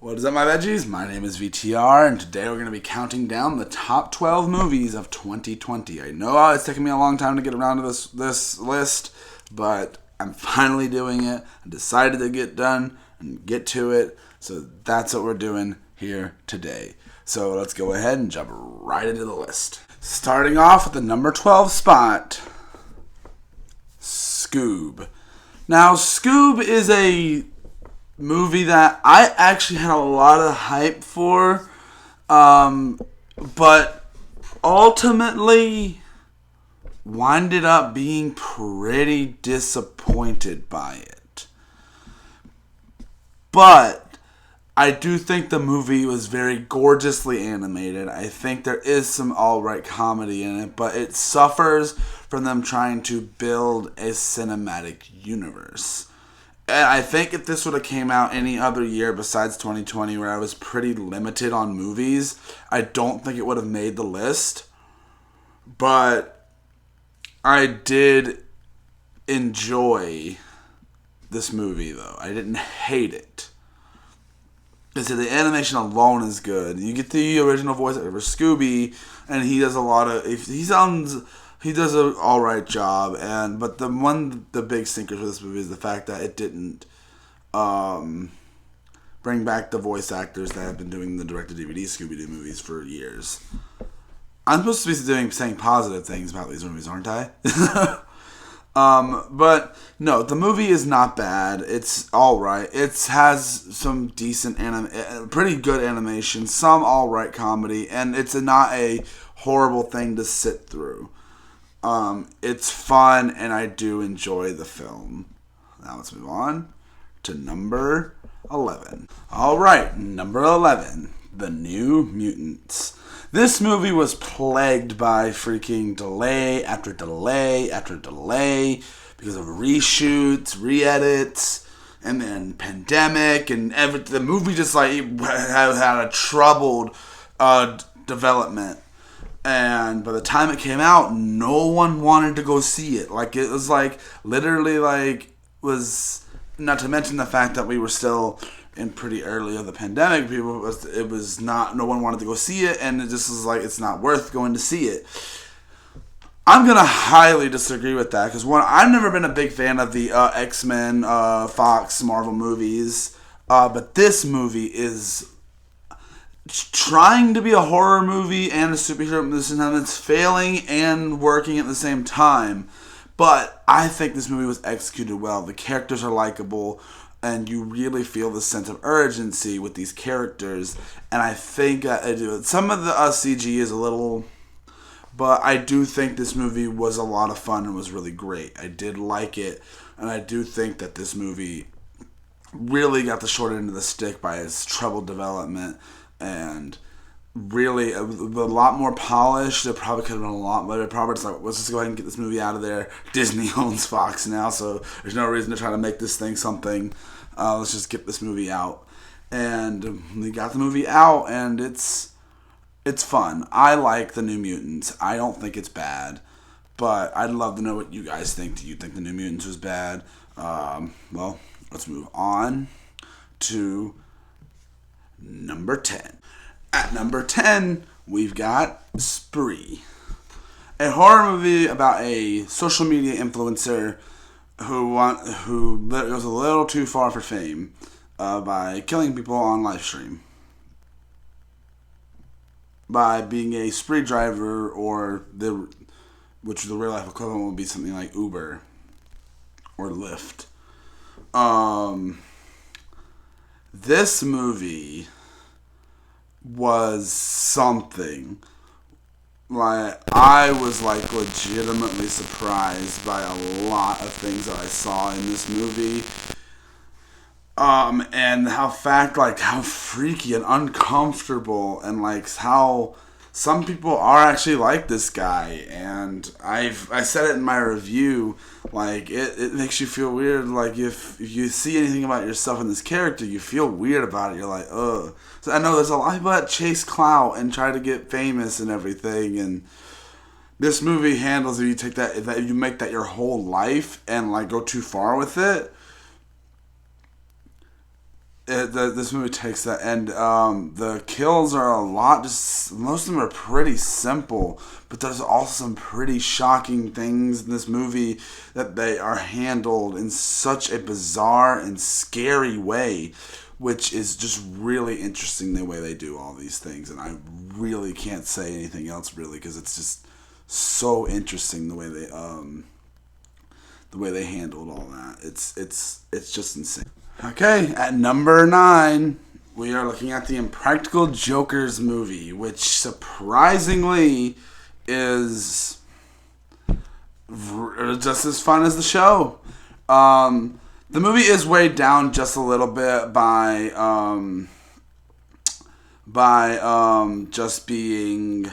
What is up, my veggies? My name is VTR, and today we're going to be counting down the top 12 movies of 2020. I know it's taken me a long time to get around to this list, but I'm finally doing it. I decided to get done and get to it, so that's what we're doing here today. So let's go ahead and jump right into the list. Starting off with the number 12 spot, Scoob. Now, Scoob is a movie that I actually had a lot of hype for, but ultimately winded up being pretty disappointed by it. But I do think the movie was very gorgeously animated. I think there is some alright comedy in it, but it suffers from them trying to build a cinematic universe. And I think if this would have came out any other year besides 2020, where I was pretty limited on movies, I don't think it would have made the list. But I did enjoy this movie, though. I didn't hate it. Because the animation alone is good. You get the original voice actor for Scooby, and he does a lot of... He does an alright job, but the big stinker for this movie is the fact that it didn't bring back the voice actors that have been doing the direct-to-DVD Scooby-Doo movies for years. I'm supposed to be saying positive things about these movies, aren't I? But no, the movie is not bad. It's alright. It has some decent pretty good animation, some alright comedy, and it's not a horrible thing to sit through. It's fun, and I do enjoy the film. Now let's move on to number 11. Alright, number 11, The New Mutants. This movie was plagued by freaking delay after delay after delay because of reshoots, re-edits, and then pandemic, and the movie just had a troubled development. And by the time it came out, no one wanted to go see it. It was literally was not to mention the fact that we were still in pretty early of the pandemic. No one wanted to go see it, and it just was it's not worth going to see it. I'm gonna highly disagree with that because I've never been a big fan of the X-Men, Fox, Marvel movies, but this movie is trying to be a horror movie and a superhero movie, and it's failing and working at the same time. But I think this movie was executed well. The characters are likable, and you really feel the sense of urgency with these characters. And I think some of the CG is a little, but I do think this movie was a lot of fun and was really great. I did like it, and I do think that this movie really got the short end of the stick by its troubled development. And really, a lot more polished. It probably could have been a lot better. Probably just let's just go ahead and get this movie out of there. Disney owns Fox now, so there's no reason to try to make this thing something. Let's just get this movie out. And we got the movie out, and it's fun. I like The New Mutants. I don't think it's bad, but I'd love to know what you guys think. Do you think The New Mutants was bad? Well, let's move on to number 10. At number 10, we've got Spree, a horror movie about a social media influencer who goes a little too far for fame by killing people on live stream, by being a spree driver, which the real life equivalent would be something like Uber or Lyft. This movie was something. I was legitimately surprised by a lot of things that I saw in this movie. And how freaky and uncomfortable, and how some people are actually like this guy. And I said it in my review, it makes you feel weird. If you see anything about yourself in this character, you feel weird about it. You're like, ugh. So I know there's a lot of people that chase clout and try to get famous and everything, and this movie handles it. You take that you make that your whole life and go too far with it. This movie takes that, and the kills are a lot. Just most of them are pretty simple, but there's also some pretty shocking things in this movie that they are handled in such a bizarre and scary way, which is just really interesting the way they do all these things. And I really can't say anything else really because it's just so interesting the way they handled all that. It's just insane. Okay, at number 9, we are looking at the Impractical Jokers movie, which surprisingly is just as fun as the show. The movie is weighed down just a little bit by just being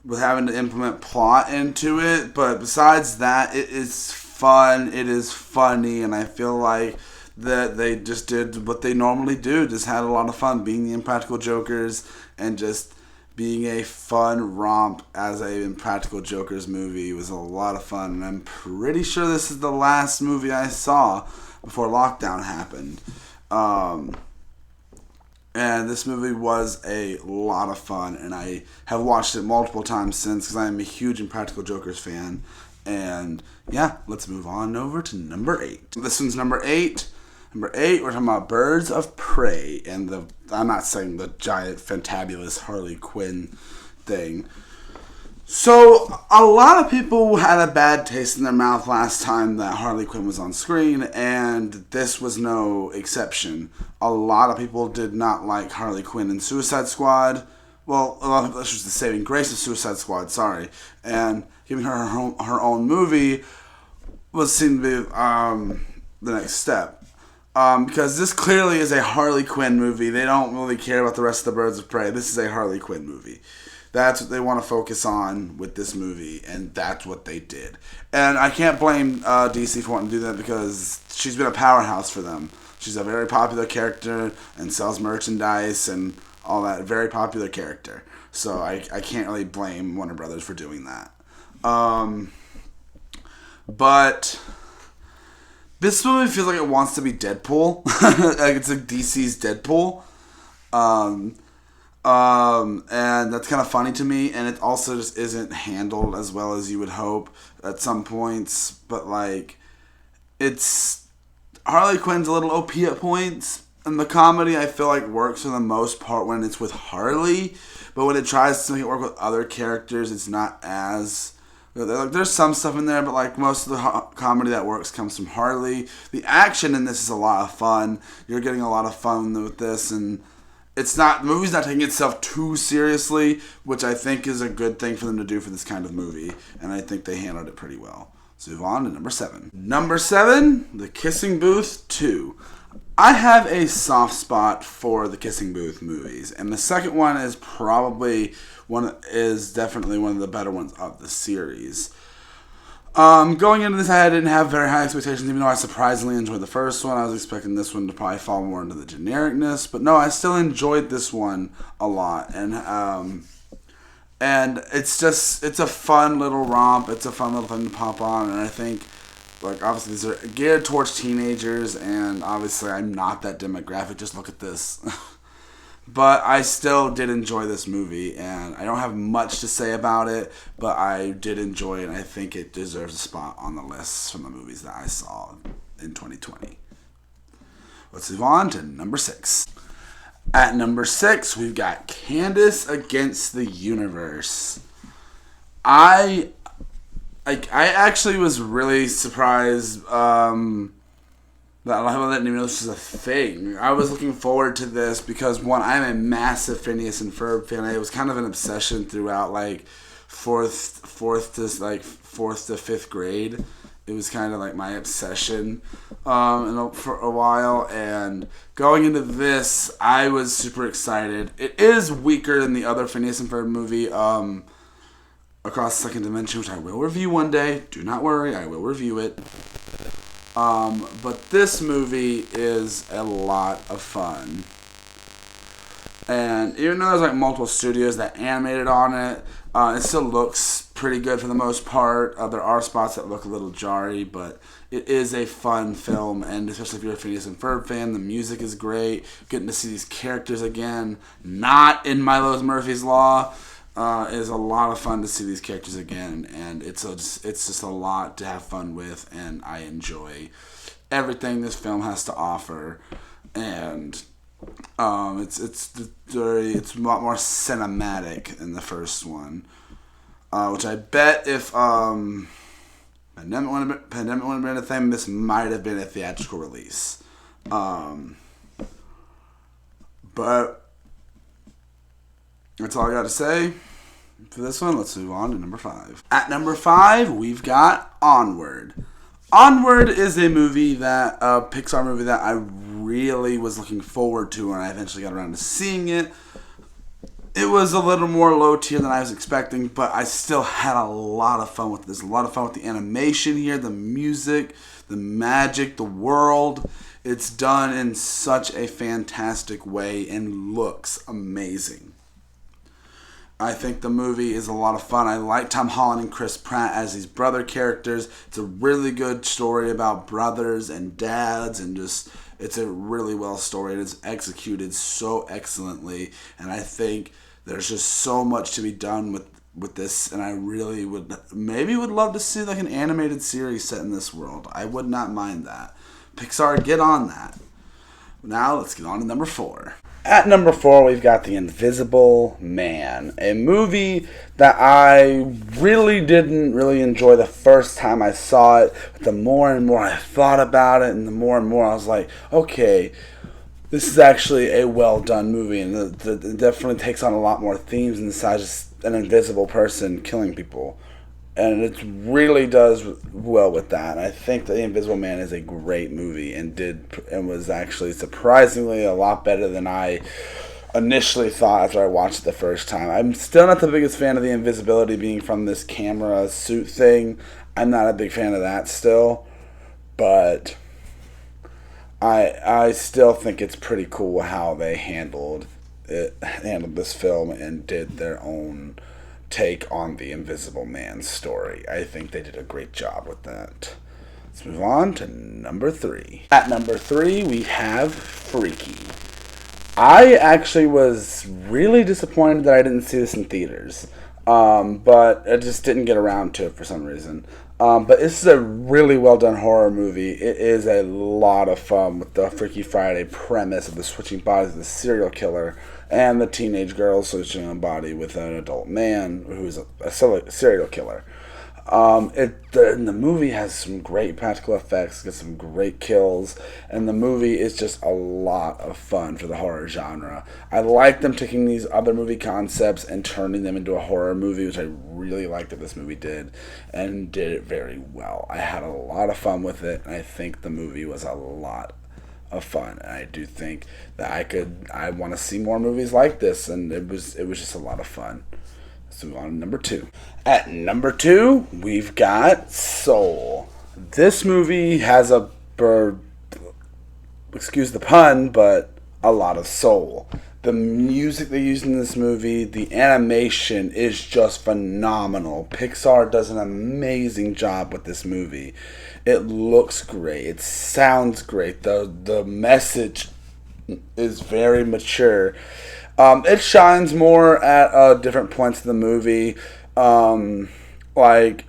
with having to implement plot into it, but besides that, it is fun, it is funny, and I feel like that they just did what they normally do, just had a lot of fun being the Impractical Jokers and just being a fun romp as a Impractical Jokers movie. It was a lot of fun, and I'm pretty sure this is the last movie I saw before lockdown happened. And this movie was a lot of fun, and I have watched it multiple times since because I am a huge Impractical Jokers fan. And yeah, let's move on over to number 8. This one's number 8. Number 8, we're talking about Birds of Prey, and I'm not saying the giant, fantabulous Harley Quinn thing. So, a lot of people had a bad taste in their mouth last time that Harley Quinn was on screen, and this was no exception. A lot of people did not like Harley Quinn in Suicide Squad. Well, a lot of people, this was the saving grace of Suicide Squad, sorry. And giving her her own movie was seen to be the next step. Because this clearly is a Harley Quinn movie. They don't really care about the rest of the Birds of Prey. This is a Harley Quinn movie. That's what they want to focus on with this movie, and that's what they did. And I can't blame DC for wanting to do that because she's been a powerhouse for them. She's a very popular character and sells merchandise and all that. Very popular character. So I can't really blame Warner Brothers for doing that. But this movie feels like it wants to be Deadpool. Like it's like DC's Deadpool. And that's kind of funny to me, and it also just isn't handled as well as you would hope at some points, but like, it's, Harley Quinn's a little OP at points, and the comedy I feel like works for the most part when it's with Harley, but when it tries to make it work with other characters, it's not as, like, there's some stuff in there, but like most of the comedy that works comes from Harley. The action in this is a lot of fun, you're getting a lot of fun with this, and the movie's not taking itself too seriously, which I think is a good thing for them to do for this kind of movie, and I think they handled it pretty well. Let's move on to number 7. Number 7, The Kissing Booth 2. I have a soft spot for the Kissing Booth movies, and the second one is definitely one of the better ones of the series. Going into this, I didn't have very high expectations, even though I surprisingly enjoyed the first one. I was expecting this one to probably fall more into the genericness, but no, I still enjoyed this one a lot, and it's a fun little romp. It's a fun little thing to pop on, and I think, like, obviously these are geared towards teenagers, and obviously I'm not that demographic. Just look at this. But I still did enjoy this movie, and I don't have much to say about it, but I did enjoy it, and I think it deserves a spot on the list from the movies that I saw in 2020. Let's move on to number 6. At number 6, we've got Candace Against the Universe. I actually was really surprised that I didn't even know this was a thing. I was looking forward to this because, one, I'm a massive Phineas and Ferb fan. It was kind of an obsession throughout, like, fourth to fifth grade. It was kind of like my obsession for a while. And going into this, I was super excited. It is weaker than the other Phineas and Ferb movie, Across the Second Dimension, which I will review one day. Do not worry, I will review it. But this movie is a lot of fun. And even though there's like multiple studios that animated on it, it still looks pretty good for the most part. There are spots that look a little jarry, but it is a fun film, and especially if you're a Phineas and Ferb fan, the music is great. Getting to see these characters again, not in Milo Murphy's Law, is a lot of fun to see these characters again, and it's just a lot to have fun with, and I enjoy everything this film has to offer, and it's a lot more cinematic than the first one, which I bet if Pandemic wouldn't have been a thing, this might have been a theatrical release, but that's all I got to say for this one. Let's move on to number 5. At number 5, we've got Onward. Onward is a movie that, a Pixar movie that I really was looking forward to when I eventually got around to seeing it. It was a little more low tier than I was expecting, but I still had a lot of fun with this. A lot of fun with the animation here, the music, the magic, the world. It's done in such a fantastic way and looks amazing. I think the movie is a lot of fun. I like Tom Holland and Chris Pratt as these brother characters. It's a really good story about brothers and dads, and just it's a really well story, and it's executed so excellently. And I think there's just so much to be done with this, and I really would love to see like an animated series set in this world. I would not mind that. Pixar, get on that. Now let's get on to number 4. At number 4, we've got The Invisible Man, a movie that I really didn't enjoy the first time I saw it. But the more and more I thought about it, and the more and more I was like, okay, this is actually a well-done movie, and it definitely takes on a lot more themes than just an invisible person killing people. And it really does well with that. And I think that The Invisible Man is a great movie and was actually surprisingly a lot better than I initially thought after I watched it the first time. I'm still not the biggest fan of the invisibility being from this camera suit thing. I'm not a big fan of that still. But I still think it's pretty cool how they handled this film and did their own take on the Invisible Man story. I think they did a great job with that. Let's move on to number 3. At number 3, we have Freaky. I actually was really disappointed that I didn't see this in theaters, but I just didn't get around to it for some reason. But this is a really well done horror movie. It is a lot of fun with the Freaky Friday premise of the switching bodies of the serial killer and the teenage girl switching a body with an adult man who's a serial killer. The movie has some great practical effects, gets some great kills, and the movie is just a lot of fun for the horror genre. I like them taking these other movie concepts and turning them into a horror movie, which I really liked that this movie did, and did it very well. I had a lot of fun with it, and I think the movie was a lot of fun. And I do think that I want to see more movies like this, and it was just a lot of fun. Let's move on to number 2. At number 2, we've got Soul. This movie has excuse the pun, but a lot of soul. The music they use in this movie, the animation is just phenomenal. Pixar does an amazing job with this movie. It looks great. It sounds great. The message is very mature. It shines more at different points in the movie. Like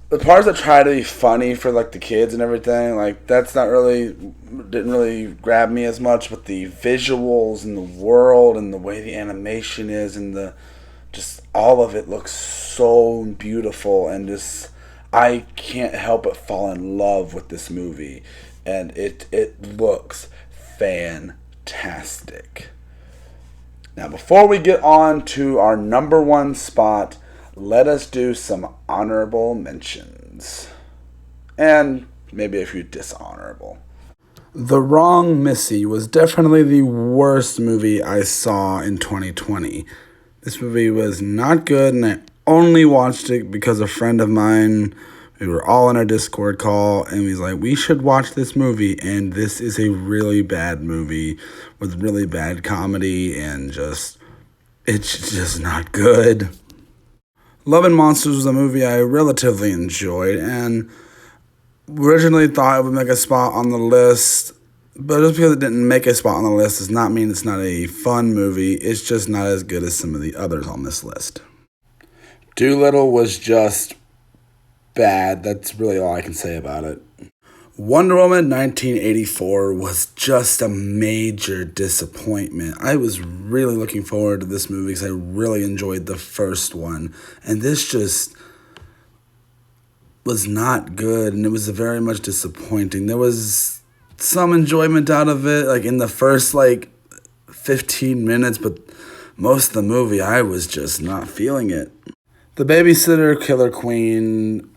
the parts that try to be funny for like the kids and everything, like that's didn't really grab me as much. But the visuals and the world and the way the animation is and just all of it looks so beautiful, and just I can't help but fall in love with this movie, and it looks fantastic. Now, before we get on to our number 1 spot, let us do some honorable mentions. And maybe a few dishonorable. The Wrong Missy was definitely the worst movie I saw in 2020. This movie was not good, and I only watched it because a friend of mine, we were all in a Discord call, and he's like, we should watch this movie, and this is a really bad movie with really bad comedy, and it's just not good. Love and Monsters was a movie I relatively enjoyed, and originally thought it would make a spot on the list, but just because it didn't make a spot on the list does not mean it's not a fun movie. It's just not as good as some of the others on this list. Dolittle was just bad. That's really all I can say about it. Wonder Woman 1984 was just a major disappointment. I was really looking forward to this movie because I really enjoyed the first one. And this just was not good, and it was very much disappointing. There was some enjoyment out of it, like in the first 15 minutes, but most of the movie I was just not feeling it. The Babysitter Killer Queen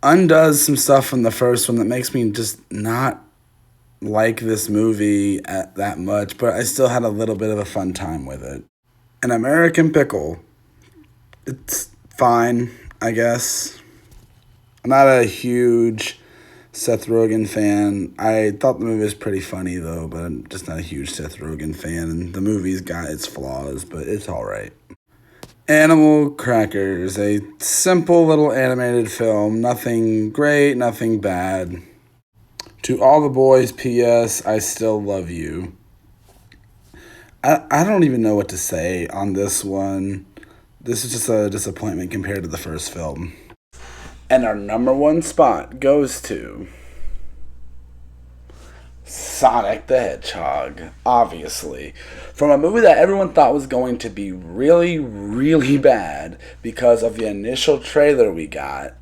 undoes some stuff from the first one that makes me just not like this movie that much, but I still had a little bit of a fun time with it. An American Pickle, it's fine, I guess. I'm not a huge Seth Rogen fan. I thought the movie was pretty funny, though, but I'm just not a huge Seth Rogen fan. And the movie's got its flaws, but it's all right. Animal Crackers, a simple little animated film. Nothing great, nothing bad. To All the Boys, P.S., I Still Love You. I don't even know what to say on this one. This is just a disappointment compared to the first film. And our number one spot goes to Sonic the Hedgehog, obviously. From a movie that everyone thought was going to be really, really bad because of the initial trailer we got,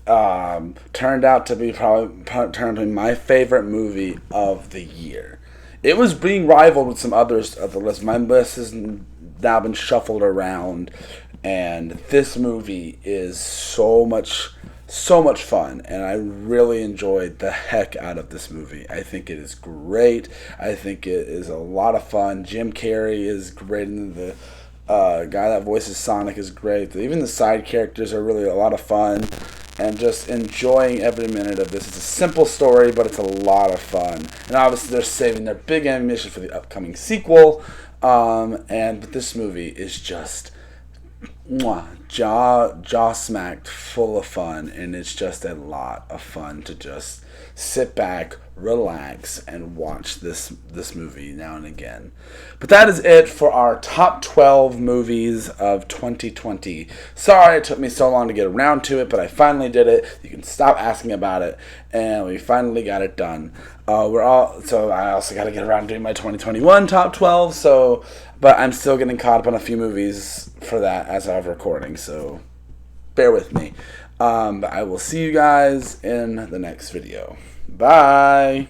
turned out to be probably my favorite movie of the year. It was being rivaled with some others of the list. My list has now been shuffled around, and this movie is so much fun, and I really enjoyed the heck out of this movie. I think it is great. I think it is a lot of fun. Jim Carrey is great, and the guy that voices Sonic is great. Even the side characters are really a lot of fun, and just enjoying every minute of this. It's a simple story, but it's a lot of fun. And obviously they're saving their big ammunition for the upcoming sequel, but this movie is just jaw smacked, full of fun, and it's just a lot of fun to just sit back, relax, and watch this movie now and again. But that is it for our top 12 movies of 2020. Sorry it took me so long to get around to it, but I finally did it. You can stop asking about it, and we finally got it done. So I also got to get around to doing my 2021 top 12, but I'm still getting caught up on a few movies for that as of recording, so bear with me. But I will see you guys in the next video. Bye!